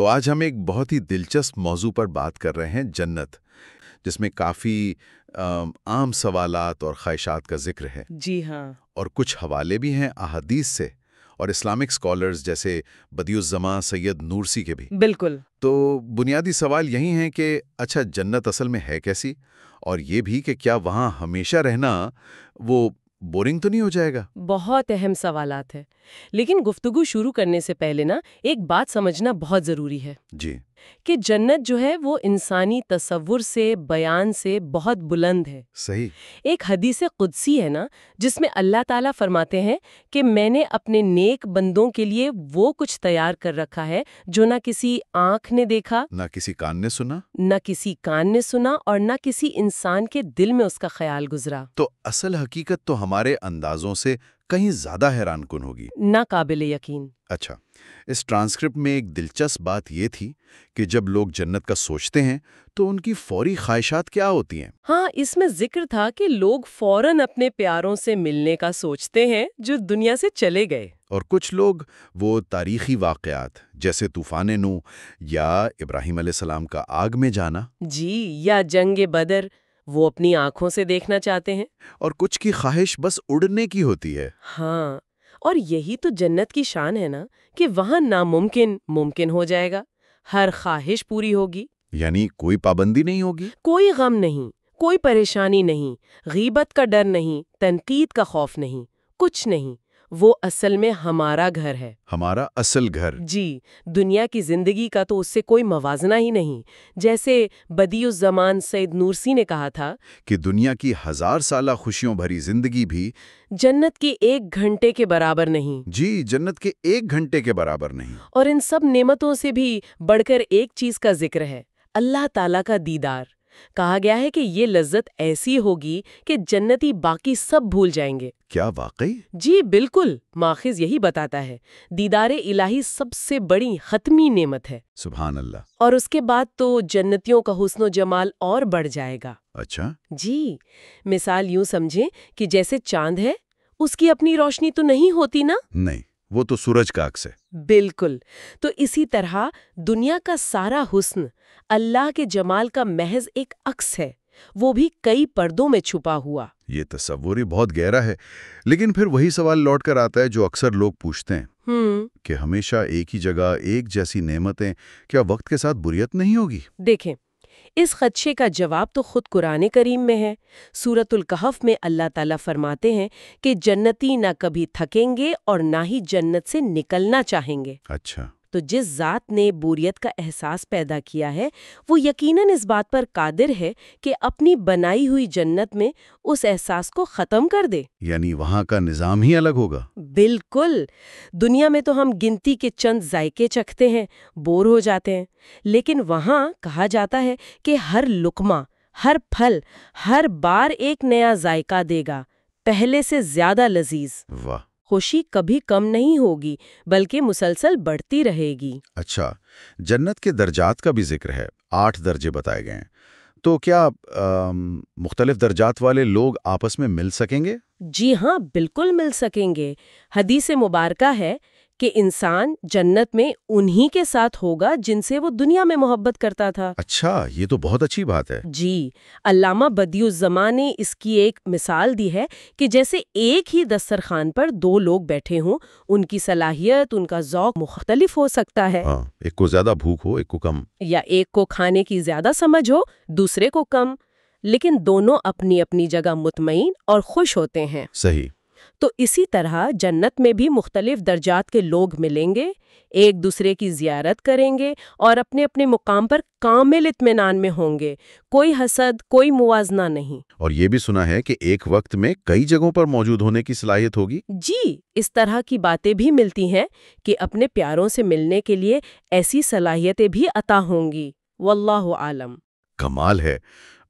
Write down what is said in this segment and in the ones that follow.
تو آج ہم ایک بہت ہی دلچسپ موضوع پر بات کر رہے ہیں، جنت، جس میں کافی عام سوالات اور خواہشات کا ذکر ہے۔ جی ہاں، اور کچھ حوالے بھی ہیں احادیث سے اور اسلامک اسکالرز جیسے بدیع الزماں سید نورسی کے بھی۔ بالکل۔ تو بنیادی سوال یہی ہیں کہ اچھا جنت اصل میں ہے کیسی، اور یہ بھی کہ کیا وہاں ہمیشہ رہنا وہ بورنگ تو نہیں ہو جائے گا؟ بہت اہم سوالات ہیں، لیکن گفتگو شروع کرنے سے پہلے ایک بات سمجھنا بہت ضروری ہے جی، کہ جنت جو ہے وہ انسانی تصور سے، بیان سے بہت بلند ہے۔ صحیح۔ ایک حدیث قدسی ہے جس میں اللہ تعالیٰ فرماتے ہیں کہ میں نے اپنے نیک بندوں کے لیے وہ کچھ تیار کر رکھا ہے جو نہ کسی آنکھ نے دیکھا، نہ کسی کان نے سنا، نہ کسی کان نے سنا، اور نہ کسی انسان کے دل میں اس کا خیال گزرا۔ تو اصل حقیقت تو ہمارے اندازوں سے کہیں زیادہ حیران کن ہوگی۔ ناقابل یقین۔ اچھا، اس ٹرانسکرپٹ میں ایک دلچسپ بات یہ تھی کہ جب لوگ جنت کا سوچتے ہیں تو ان کی فوری خواہشات کیا ہوتی ہیں؟ ہاں، اس میں ذکر تھا کہ لوگ فوراً اپنے پیاروں سے ملنے کا سوچتے ہیں جو دنیا سے چلے گئے۔ اور کچھ لوگ وہ تاریخی واقعات جیسے طوفان نوح یا ابراہیم علیہ السلام کا آگ میں جانا، جی، یا جنگ بدر، وہ اپنی آنکھوں سے دیکھنا چاہتے ہیں۔ اور کچھ کی خواہش بس اڑنے کی ہوتی ہے۔ ہاں، اور یہی تو جنت کی شان ہے کہ وہاں ناممکن ممکن ہو جائے گا، ہر خواہش پوری ہوگی۔ یعنی کوئی پابندی نہیں ہوگی؟ کوئی غم نہیں، کوئی پریشانی نہیں، غیبت کا ڈر نہیں، تنقید کا خوف نہیں، کچھ نہیں۔ وہ اصل میں ہمارا گھر ہے، ہمارا اصل گھر۔ جی، دنیا کی زندگی کا تو اس سے کوئی موازنہ ہی نہیں۔ جیسے بدیع الزمان سید نورسی نے کہا تھا کہ دنیا کی 1000 سالہ خوشیوں بھری زندگی بھی جنت کی 1 گھنٹے کے برابر نہیں۔ جی، جنت کے 1 گھنٹے کے برابر نہیں۔ اور ان سب نعمتوں سے بھی بڑھ کر ایک چیز کا ذکر ہے، اللہ تعالیٰ کا دیدار۔ کہا گیا ہے کہ یہ لذت ایسی ہوگی کہ جنتی باقی سب بھول جائیں گے۔ کیا واقعی؟ جی بالکل، ماخذ یہی بتاتا ہے، دیدار الہی سب سے بڑی حتمی نعمت ہے۔ سبحان اللہ۔ اور اس کے بعد تو جنتیوں کا حسن و جمال اور بڑھ جائے گا۔ اچھا، جی، مثال یوں سمجھیں کہ جیسے چاند ہے، اس کی اپنی روشنی تو نہیں ہوتی نا؟ نہیں، وہ تو سورج کا عکس ہے۔ بالکل۔ تو اسی طرح دنیا کا سارا حسن اللہ کے جمال کا محض ایک عکس ہے، وہ بھی کئی پردوں میں چھپا ہوا۔ یہ تصور ہی بہت گہرا ہے، لیکن پھر وہی سوال لوٹ کر آتا ہے جو اکثر لوگ پوچھتے ہیں کہ ہمیشہ ایک ہی جگہ ایک جیسی نعمتیں کیا وقت کے ساتھ بریت نہیں ہوگی؟ دیکھیں، اس خدشے کا جواب تو خود قرآن کریم میں ہے۔ سورۃ الکہف میں اللہ تعالیٰ فرماتے ہیں کہ جنتی نہ کبھی تھکیں گے اور نہ ہی جنت سے نکلنا چاہیں گے۔ اچھا، تو جس ذات نے بوریت کا احساس پیدا کیا ہے وہ یقیناً اس بات پر قادر ہے کہ اپنی بنائی ہوئی جنت میں اس احساس کو ختم کر دے۔ یعنی وہاں کا نظام ہی الگ ہوگا۔ بالکل۔ دنیا میں تو ہم گنتی کے چند ذائقے چکھتے ہیں، بور ہو جاتے ہیں، لیکن وہاں کہا جاتا ہے کہ ہر لقمہ، ہر پھل، ہر بار ایک نیا ذائقہ دے گا، پہلے سے زیادہ لذیذ۔ واہ! خوشی کبھی کم نہیں ہوگی بلکہ مسلسل بڑھتی رہے گی۔ اچھا، جنت کے درجات کا بھی ذکر ہے، 8 درجے بتائے گئے ہیں، تو کیا مختلف درجات والے لوگ آپس میں مل سکیں گے؟ جی ہاں، بالکل مل سکیں گے۔ حدیث مبارکہ ہے کہ انسان جنت میں انہی کے ساتھ ہوگا جن سے وہ دنیا میں محبت کرتا تھا۔ اچھا، یہ تو بہت اچھی بات ہے۔ جی، علامہ بدیع الزماں نے اس کی ایک مثال دی ہے کہ جیسے ایک ہی دسترخوان پر 2 لوگ بیٹھے ہوں، ان کی صلاحیت، ان کا ذوق مختلف ہو سکتا ہے۔ ہاں، ایک کو زیادہ بھوک ہو، ایک کو کم، یا ایک کو کھانے کی زیادہ سمجھ ہو، دوسرے کو کم، لیکن دونوں اپنی اپنی جگہ مطمئن اور خوش ہوتے ہیں۔ صحیح۔ تو اسی طرح جنت میں بھی مختلف درجات کے لوگ ملیں گے، ایک دوسرے کی زیارت کریں گے اور اپنے اپنے مقام پر کامل اطمینان میں ہوں گے، کوئی حسد، کوئی موازنہ نہیں۔ اور یہ بھی سنا ہے کہ ایک وقت میں کئی جگہوں پر موجود ہونے کی صلاحیت ہوگی؟ جی، اس طرح کی باتیں بھی ملتی ہیں کہ اپنے پیاروں سے ملنے کے لیے ایسی صلاحیتیں بھی عطا ہوں گی، واللہ عالم۔ کمال ہے۔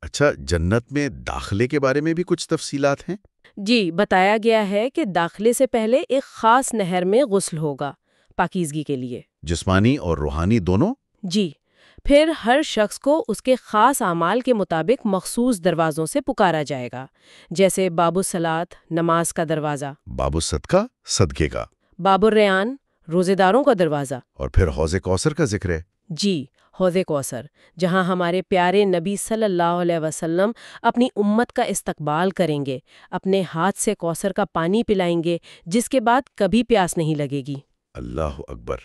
اچھا، جنت میں داخلے کے بارے میں بھی کچھ تفصیلات ہیں؟ جی، بتایا گیا ہے کہ داخلے سے پہلے ایک خاص نہر میں غسل ہوگا، پاکیزگی کے لیے۔ جسمانی اور روحانی دونوں؟ جی، پھر ہر شخص کو اس کے خاص اعمال کے مطابق مخصوص دروازوں سے پکارا جائے گا، جیسے باب الصلاۃ، نماز کا دروازہ، باب الصدقہ، صدقے کا، باب الریان، روزے داروں کا دروازہ، اور پھر حوض کوثر کا ذکر ہے۔ جی، حوض کوثر، جہاں ہمارے پیارے نبی صلی اللہ علیہ وسلم اپنی امت کا استقبال کریں گے، اپنے ہاتھ سے کوثر کا پانی پلائیں گے، جس کے بعد کبھی پیاس نہیں لگے گی۔ اللہ اکبر!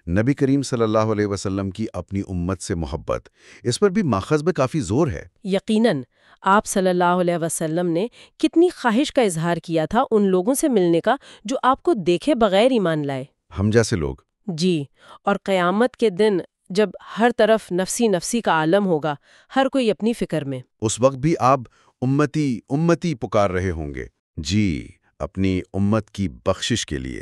نبی کریم صلی اللہ علیہ وسلم کی اپنی امت سے محبت، اس پر بھی ماخذ میں کافی زور ہے۔ یقیناً، آپ صلی اللہ علیہ وسلم نے کتنی خواہش کا اظہار کیا تھا ان لوگوں سے ملنے کا جو آپ کو دیکھے بغیر ایمان لائے۔ ہم جیسے لوگ۔ جی، اور قیامت کے دن جب ہر طرف نفسی نفسی کا عالم ہوگا، ہر کوئی اپنی فکر میں، اس وقت بھی آپ امتی امتی پکار رہے ہوں گے۔ جی، اپنی امت کی بخشش کے لیے۔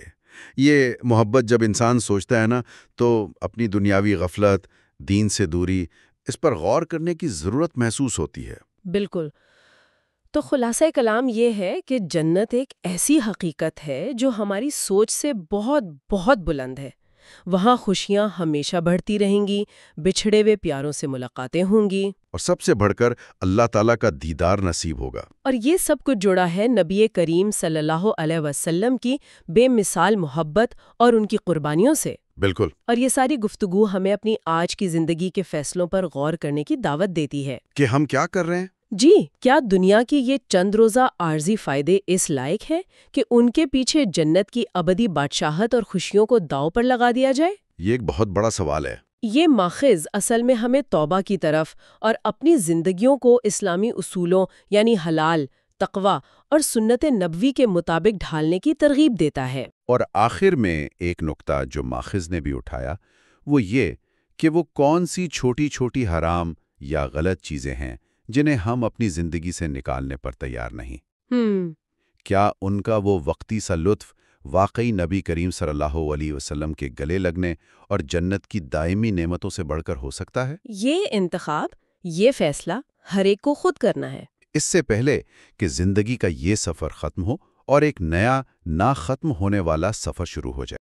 یہ محبت جب انسان سوچتا ہے نا، تو اپنی دنیاوی غفلت، دین سے دوری، اس پر غور کرنے کی ضرورت محسوس ہوتی ہے۔ بالکل۔ تو خلاصہ کلام یہ ہے کہ جنت ایک ایسی حقیقت ہے جو ہماری سوچ سے بہت بہت بلند ہے۔ وہاں خوشیاں ہمیشہ بڑھتی رہیں گی، بچھڑے ہوئے پیاروں سے ملاقاتیں ہوں گی، اور سب سے بڑھ کر اللہ تعالیٰ کا دیدار نصیب ہوگا۔ اور یہ سب کچھ جڑا ہے نبی کریم صلی اللہ علیہ وسلم کی بے مثال محبت اور ان کی قربانیوں سے۔ بالکل۔ اور یہ ساری گفتگو ہمیں اپنی آج کی زندگی کے فیصلوں پر غور کرنے کی دعوت دیتی ہے کہ ہم کیا کر رہے ہیں؟ جی، کیا دنیا کی یہ چند روزہ عارضی فائدے اس لائق ہیں کہ ان کے پیچھے جنت کی ابدی بادشاہت اور خوشیوں کو داؤ پر لگا دیا جائے؟ یہ ایک بہت بڑا سوال ہے۔ یہ ماخذ اصل میں ہمیں توبہ کی طرف اور اپنی زندگیوں کو اسلامی اصولوں یعنی حلال، تقوی اور سنت نبوی کے مطابق ڈھالنے کی ترغیب دیتا ہے۔ اور آخر میں ایک نکتہ جو ماخذ نے بھی اٹھایا، وہ یہ کہ وہ کون سی چھوٹی چھوٹی حرام یا غلط چیزیں ہیں جنہیں ہم اپنی زندگی سے نکالنے پر تیار نہیں۔ کیا ان کا وہ وقتی سا لطف واقعی نبی کریم صلی اللہ علیہ وسلم کے گلے لگنے اور جنت کی دائمی نعمتوں سے بڑھ کر ہو سکتا ہے؟ یہ انتخاب، یہ فیصلہ ہر ایک کو خود کرنا ہے، اس سے پہلے کہ زندگی کا یہ سفر ختم ہو اور ایک نیا نہ ختم ہونے والا سفر شروع ہو جائے۔